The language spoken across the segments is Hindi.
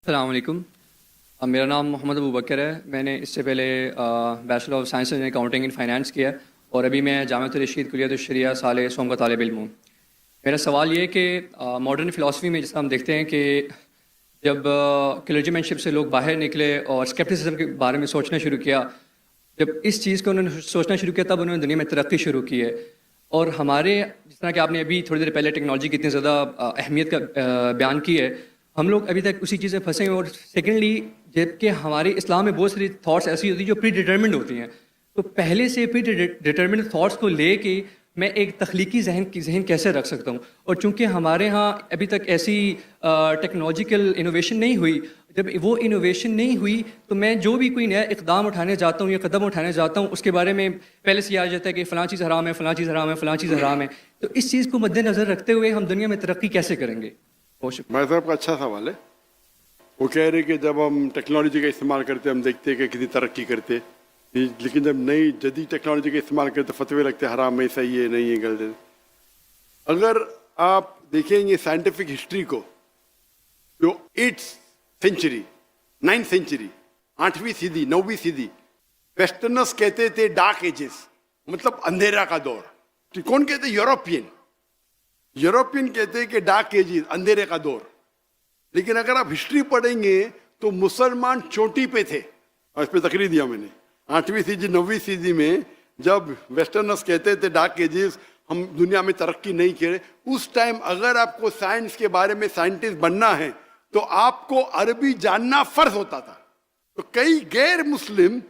अस्सलाम वालेकुम। मेरा नाम मोहम्मद अबू बकर है। मैंने इससे पहले bachelor of science in accounting in finance किया है और अभी मैं जामिअतुल रशीद कुलियत शरिया साल सोम का तालिब इल्म हूँ। मेरा सवाल ये है कि मॉडर्न फ़िलासफ़ी में जैसा हम देखते हैं कि जब क्लर्जीमैनशिप से लोग बाहर निकले और स्केप्टिसिज्म के बारे में सोचना शुरू किया, जब इस चीज़ को उन्होंने सोचना शुरू किया तब उन्होंने दुनिया में तरक्की शुरू की है। और हमारे जिस तरह कि आपने अभी थोड़ी देर पहले टेक्नोलॉजी की इतनी ज़्यादा अहमियत का बयान की है, हम लोग अभी तक उसी चीज़ से फंसे हैं। और सेकेंडली, जबकि हमारे इस्लाम में बहुत सारी थॉट्स ऐसी होती हैं जो प्री डिटर्मिंड होती हैं, तो पहले से प्री डिटर्मिंड थॉट्स को लेके मैं एक तख्लीकी जहन कैसे रख सकता हूँ। और चूंकि हमारे यहाँ अभी तक ऐसी टेक्नोलॉजिकल इनोवेशन नहीं हुई, जब वो इनोवेशन नहीं हुई तो मैं जो भी कोई नया इकदाम उठाने जाता हूँ या कदम उठाने जाता हूँ उसके बारे में पहले से याद जाता है कि फ़लाँ चीज़ हराम है, फ़लाँ चीज़ हराम है, फ़लाँ चीज़ हराम है। तो इस चीज़ को मद्देनज़र रखते हुए हम दुनिया में तरक्की कैसे करेंगे? बहुत शुक्रिया। भाई साहब का अच्छा सवाल है। वो कह रहे कि जब हम टेक्नोलॉजी का इस्तेमाल करते हम देखते हैं कि कितनी तरक्की करते, लेकिन जब नई जदीद टेक्नोलॉजी का इस्तेमाल करते फतवे लगते हराम है, सही है, नहीं है, गलत है। अगर आप देखेंगे साइंटिफिक हिस्ट्री को, जो 8th सेंचुरी 9th सेंचुरी 8वीं सदी 9वीं सदी वेस्टर्नर्स कहते थे डार्क एजेस, मतलब अंधेरा का दौर। तो कौन कहते? यूरोपियन कहते हैं कि डार्क एजेस, अंधेरे का दौर। लेकिन अगर आप हिस्ट्री पढ़ेंगे तो मुसलमान चोटी पे थे, और इस पर तकरीर दिया मैंने। 8वीं सदी 9वीं सदी में जब वेस्टर्नर्स कहते थे डार्क एजेस, हम दुनिया में तरक्की नहीं करे, उस टाइम अगर आपको साइंस के बारे में साइंटिस्ट बनना है तो आपको अरबी जानना फर्ज होता था। तो कई गैर मुस्लिम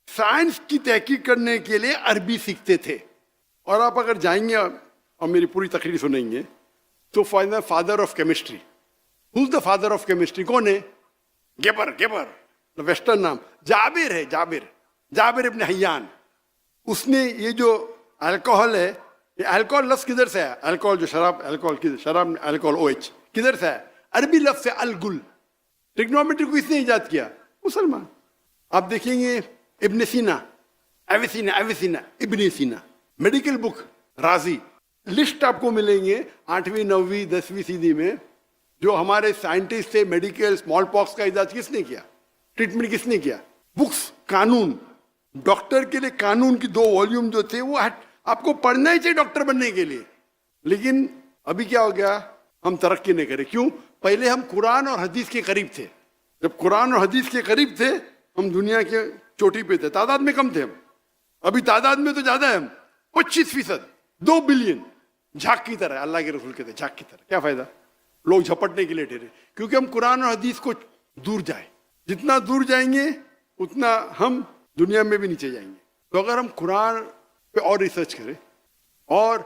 साइंस की तहकीक करने के लिए अरबी सीखते थे। और आप अगर जाएंगे और मेरी पूरी तकरीर सुनेंगे तो father of chemistry, who is the father of chemistry? कौन है? गेबर, वेस्टर्न नाम जाबिर है, जाबिर इब्न हय्यान। उसने ये जो अल्कोहल है, ये अल्कोहल लफ्ज किधर से है? अल्कोहल जो शराब, अल्कोहल OH किधर से है? अरबी लफ्ज से अलगुल। ट्रिग्नोमेट्री को इसने इजाद किया? मुसलमान। आप देखेंगे इब्न सीना, एविसिना, इब्न सीना, मेडिकल बुक राजी, लिस्ट आपको मिलेंगे 8वीं 9वीं 10वीं सदी में जो हमारे साइंटिस्ट थे। मेडिकल स्मॉल पॉक्स का इजाद किसने किया? ट्रीटमेंट किसने किया? बुक्स, कानून, डॉक्टर के लिए कानून की 2 वॉल्यूम जो थे वो आपको पढ़ना ही चाहिए डॉक्टर बनने के लिए। लेकिन अभी क्या हो गया? हम तरक्की नहीं करें। क्यों? पहले हम कुरान और हदीस के करीब थे। जब कुरान और हदीस के करीब थे हम दुनिया के चोटी पे थे, तादाद में कम थे हम। अभी तादाद में तो ज्यादा है हम, 25%, 2 बिलियन। झाक की तरह, अल्लाह के रसूल कहते झाक की तरह। क्या फायदा? लोग झपटने के लिए ठहरे, क्योंकि हम कुरान और हदीस को दूर जाए। जितना दूर जाएंगे उतना हम दुनिया में भी नीचे जाएंगे। तो अगर हम कुरान पे और रिसर्च करें और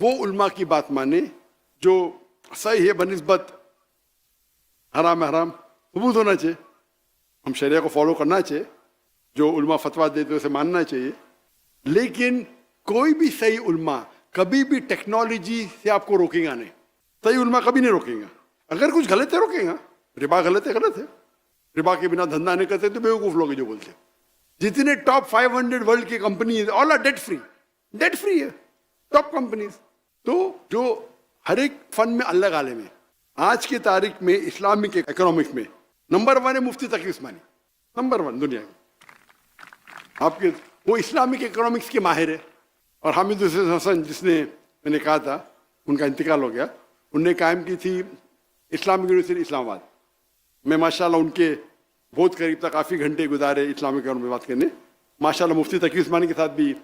वो उल्मा की बात माने जो सही है बनिस्बत हराम है हराम, सबूत होना चाहिए, हम शरिया को फॉलो करना चाहिए, जो उल्मा फतवा देते उसे मानना चाहिए। लेकिन कोई भी सही उल्मा कभी भी टेक्नोलॉजी से आपको रोकेगा नहीं। सही उल्मा कभी नहीं रोकेगा। अगर कुछ गलत है रोकेगा, रिबा गलत है, रिबा के बिना धंधा नहीं करते तो बेवकूफ लोग जो बोलते हैं। जितने टॉप 500 वर्ल्ड की company all are debt free है, टॉप कंपनीज। तो जो हर एक फन में अलग आलम है। आज की तारीख में इस्लामिक इकोनॉमिक्स में नंबर 1 है मुफ्ती तकी उस्मानी, नंबर 1 दुनिया में। आपके वो इस्लामिक इकोनॉमिक्स के माहिर है। और हामिद हसन जिसने मैंने कहा था, उनका इंतकाल हो गया, उनने कायम की थी इस्लामिक यूनिवर्सिटी इस्लामाबाद। मैं माशाल्लाह उनके बहुत करीब था, काफ़ी घंटे गुजारे इस्लामिक इकोनॉमी में बात करने। माशाल्लाह मुफ्ती तकी उस्मानी के साथ भी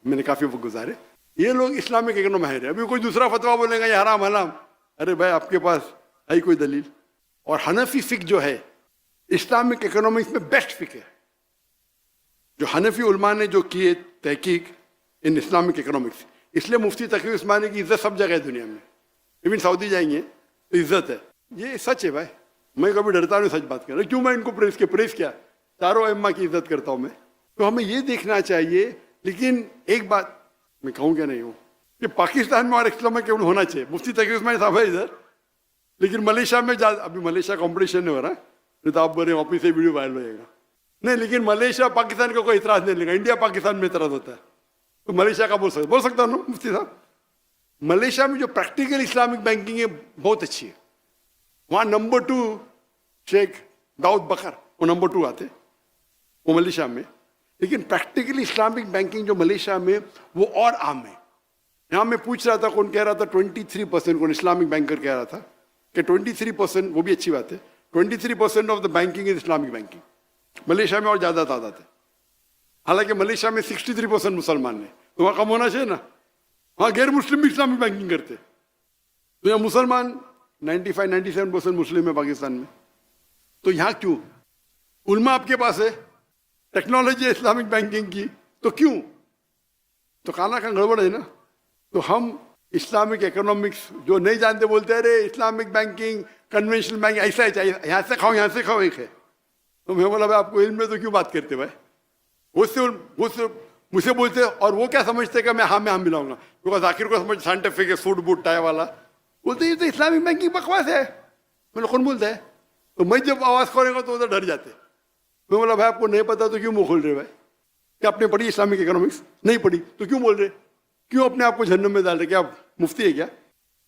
मैंने काफ़ी वक्त गुजारे। ये लोग इस्लामिक इकोनॉमी माहिर है। अभी कोई दूसरा फतवा बोलेगा ये हराम हलाम, अरे भाई आपके पास है कोई दलील? और हनफी फिक जो है इस्लामिक इकोनॉमिक्स में बेस्ट फिक है। जो हनफी उलमा ने जो किए तहकीक इन इस्लामिक इकोनॉमिक्स, इसलिए मुफ्ती तकी उस्मानी की इज्जत सब जगह है दुनिया में। इवन सऊदी जाएंगे तो इज्जत है। ये सच है भाई, मैं कभी डरता नहीं सच बात कर रहा। क्यों मैं इनको प्रेस क्या, चारों अम्मा की इज्जत करता हूं मैं। तो हमें ये देखना चाहिए। लेकिन एक बात मैं कहूँ क्या नहीं हूँ कि पाकिस्तान में और इस्लामिक केवल होना चाहिए। मुफ्ती तकी उस्मानी साहब है इधर, लेकिन मलेशिया में अभी मलेशिया कॉम्पिटिशन नहीं हो रहा, नहीं तो आप बोले ऑफिस से वीडियो वायरल हो जाएगा। नहीं, लेकिन मलेशिया पाकिस्तान का कोई इतराज नहीं लेगा। इंडिया पाकिस्तान में इतराज होता है तो मलेशिया का बोल सकता हूँ ना मुफ्ती साहब। मलेशिया में जो प्रैक्टिकल इस्लामिक बैंकिंग है बहुत अच्छी है। वहाँ नंबर 2 शेख दाऊद बकर, वो नंबर 2 आते, वो मलेशिया में। लेकिन प्रैक्टिकली इस्लामिक बैंकिंग जो मलेशिया में वो और आम है। यहाँ मैं पूछ रहा था, कौन कह रहा था 23%, कौन इस्लामिक बैंकर कह रहा था कि 23%, वो भी अच्छी बात है, 23% of the banking is Islamic banking. Malaysia में और ज़्यादा तादाद है। हालांकि मलेशिया में 63% मुसलमान है, तो वहाँ कम होना चाहिए ना। वहाँ गैर मुस्लिम भी इस्लामिक बैंकिंग करते, तो यहाँ मुसलमान 95-97% मुस्लिम है पाकिस्तान में। तो यहाँ क्यों? उल्मा आपके पास है, टेक्नोलॉजी है इस्लामिक बैंकिंग की, तो क्यों? तो खाना का गड़बड़ है ना। तो हम इस्लामिक इकोनॉमिक्स जो नहीं जानते बोलते हैं अरे इस्लामिक बैंकिंग कन्वेंशनल बैंक ऐसा ही चाहिए, यहाँ से खाओ यहाँ से खाओ एक है। तो मैं बोला भाई आपको इल्म में तो क्यों बात करते भाई? वो मुझे बोलते और वो क्या समझते कि मैं हाँ मिलाऊंगा, बिकॉज आखिर को समझ साइंटिफिक है, सूट बूट टाई वाला। बोलते ये तो इस्लामिक बैंकिंग बकवास है। मैंने कौन बोलता है? तो मैं जब आवाज़ करेगा तो उधर डर जाते। मैं बोला भाई आपको नहीं पता तो क्यों मुँह खोल रहे भाई? क्या आपने पढ़ी इस्लामिक इकोनॉमिक्स? नहीं पढ़ी तो क्यों बोल रहे? क्यों अपने आप को जहन्नम में डाल रहे? क्या आप मुफ्ती है क्या?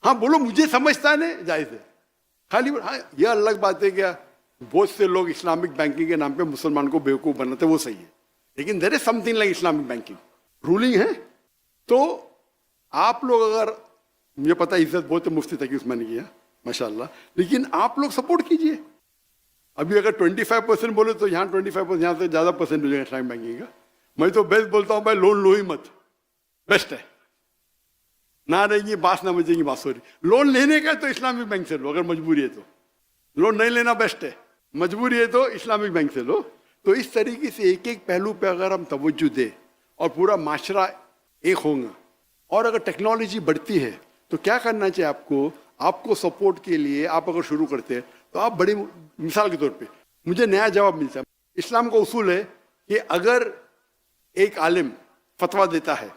हाँ बोलो, मुझे समझता नहीं, जायज़ है। खाली हाँ यह अलग बात है क्या बहुत से लोग इस्लामिक बैंकिंग के नाम पे मुसलमान को बेवकूफ़ बनाते, वो सही है। लेकिन there is something like Islamic banking ruling है। तो आप लोग, अगर मुझे पता है इज्जत बहुत मुफ्ती तक उसमें किया माशाल्लाह, लेकिन आप लोग सपोर्ट कीजिए। अभी अगर 25% बोले तो यहाँ 25%, यहाँ से ज़्यादा परसेंट हो जाएगा इस्लामिक बैंकिंग का। मैं तो बेस्ट बोलता हूँ भाई, लोन लो ही मत, बेस्ट है। ना रहेगी बांस ना बजेगी बांसुरी। लोन लेने का तो इस्लामिक बैंक से लो, अगर मजबूरी है तो। लोन नहीं लेना बेस्ट है, मजबूरी है तो इस्लामिक बैंक से लो। तो इस तरीके से एक एक पहलू पे अगर हम तवज्जो दें और पूरा माशरा एक होगा, और अगर टेक्नोलॉजी बढ़ती है तो क्या करना चाहिए आपको सपोर्ट के लिए आप अगर शुरू करते हैं तो आप बड़ी मिसाल के तौर पे मुझे नया जवाब मिलता है। इस्लाम का उसूल है कि अगर एक आलिम फतवा देता है,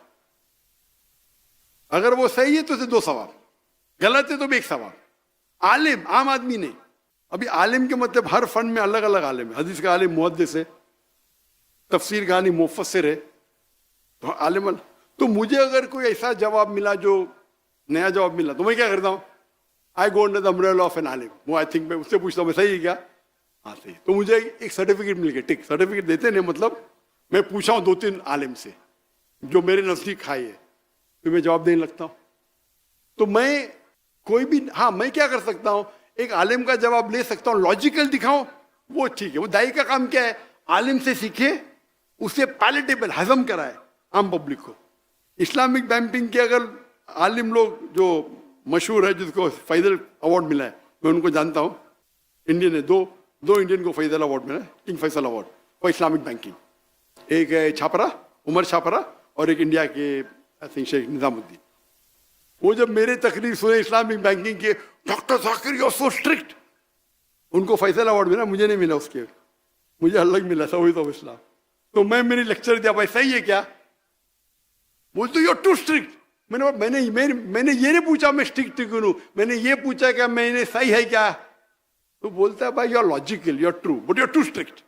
अगर वो सही है तो उसे 2 सवाब, गलत है तो भी 1 सवाब। आलिम आम आदमी नहीं। अभी आलिम के मतलब हर फन में अलग अलग आलिम है। हदीस का आलिम मुहद्दिस है, तफसीर का आलिम मुफस्सिर है, तो आलिम। तो मुझे अगर कोई ऐसा जवाब मिला जो नया जवाब मिला तो मैं क्या करता हूँ? I go under the umbrella of an आलिम। वो आई थिंक मैं उससे पूछता हूँ मैं सही है क्या? हाँ सही। तो मुझे एक सर्टिफिकेट मिल गया, टिक। सर्टिफिकेट देते नहीं मतलब मैं पूछा हूँ 2-3 आलिम से जो मेरे नजदीक खाई है, तो मैं जवाब देने लगता हूँ। तो मैं कोई भी, हाँ मैं क्या कर सकता हूँ, एक आलिम का जवाब ले सकता हूँ, लॉजिकल दिखाऊं, वो ठीक है। वो दाई का काम क्या है? आलिम से सीखे, उसे पैलेटेबल हजम कराए आम पब्लिक को। इस्लामिक बैंकिंग के अगर आलिम लोग जो मशहूर है, जिसको फैजल अवार्ड मिला है, मैं उनको जानता हूँ, इंडियन है, दो इंडियन को फैजल अवार्ड मिला है, King Faisal award for Islamic banking. एक है छापरा, उमर छापरा, और एक इंडिया के आई थिंक शेख निजामुद्दीन। वो जब मेरे तकरीर सुने इस्लामिक बैंकिंग के, doctor Zakir you are so strict, उनको फैसल अवार्ड मिला, मुझे नहीं मिला, उसके मुझे अलग मिला सऊद ऑफ इस्लाम। तो मैंने लेक्चर दिया, भाई सही है क्या? बोलते यू आर टू स्ट्रिक्ट। मैंने ये नहीं पूछा मैं स्ट्रिक्ट क्यों हूं, मैंने ये पूछा क्या मैंने सही है क्या? तो बोलता है भाई you are logical, you are true, but you are too strict.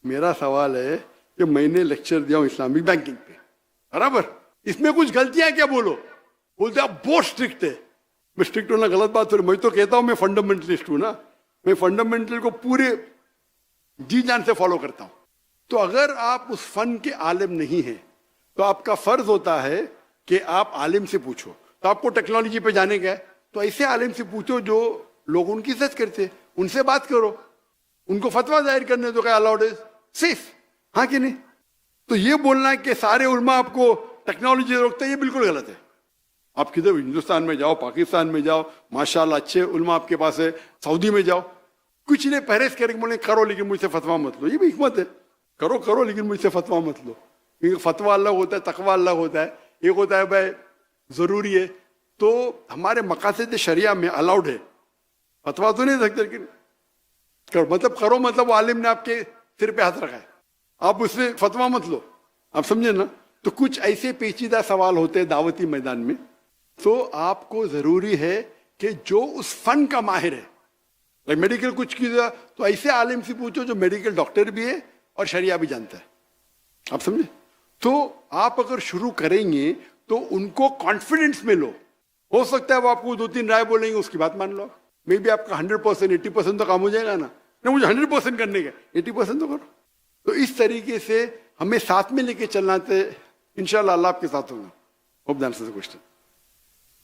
मेरा सवाल है कि मैंने लेक्चर दिया हूं इस्लामिक बैंकिंग पे, बराबर, इसमें कुछ गलतियां क्या? बोलो। बोलते आप बहुत स्ट्रिक्ट है। मैं स्ट्रिक्ट होना गलत बात है, मैं तो कहता हूं मैं फंडामेंटलिस्ट हूं ना, मैं फंडामेंटल को पूरे जी जान से फॉलो करता हूं। तो अगर आप उस फन के आलिम नहीं हैं तो आपका फर्ज होता है कि आप आलिम से पूछो। तो आपको टेक्नोलॉजी पे जाने का है तो ऐसे आलिम से पूछो जो लोग उनकी इज्जत करते, उनसे बात करो, उनको फतवा जाहिर करने दो, क्या अलाउड इज सेफ, हाँ कि नहीं? तो ये बोलना कि सारे उलमा आपको टेक्नोलॉजी रोकते हैं, ये बिल्कुल गलत है। आप किधर हिंदुस्तान में जाओ, पाकिस्तान में जाओ, माशाल्लाह अच्छे उलमा आपके पास है, सऊदी में जाओ, कुछ नहीं परहेज करके बोले करो लेकिन मुझसे फतवा मत लो, ये भी हिकमत है। करो लेकिन मुझसे फतवा मत लो, क्योंकि फतवा अलग होता है, तकवा अलग होता है। एक होता है भाई जरूरी है, तो हमारे मकासद शरिया में अलाउड है, फतवा तो नहीं सकते, लेकिन करो मतलब वो आलिम ने आपके सिर पे हाथ रखा है, आप उससे फतवा मत लो, आप समझे ना? तो कुछ ऐसे पेचीदा सवाल होते हैं दावती मैदान में, तो आपको जरूरी है कि जो उस फन का माहिर है, लाइक मेडिकल कुछ किया तो ऐसे आलिम से पूछो जो मेडिकल डॉक्टर भी है और शरिया भी जानता है, आप समझे? तो आप अगर शुरू करेंगे तो उनको कॉन्फिडेंस में लो। हो सकता है वो आपको 2-3 राय बोलेंगे, उसकी बात मान लो, मे बी आपका 100% 80% तो काम हो जाएगा ना। ना मुझे 100% करने का, 80% तो करो। तो इस तरीके से हमें साथ में लेके चलना थे। इंशाल्लाह अल्लाह आपके साथ होगा। Hope the answers the question.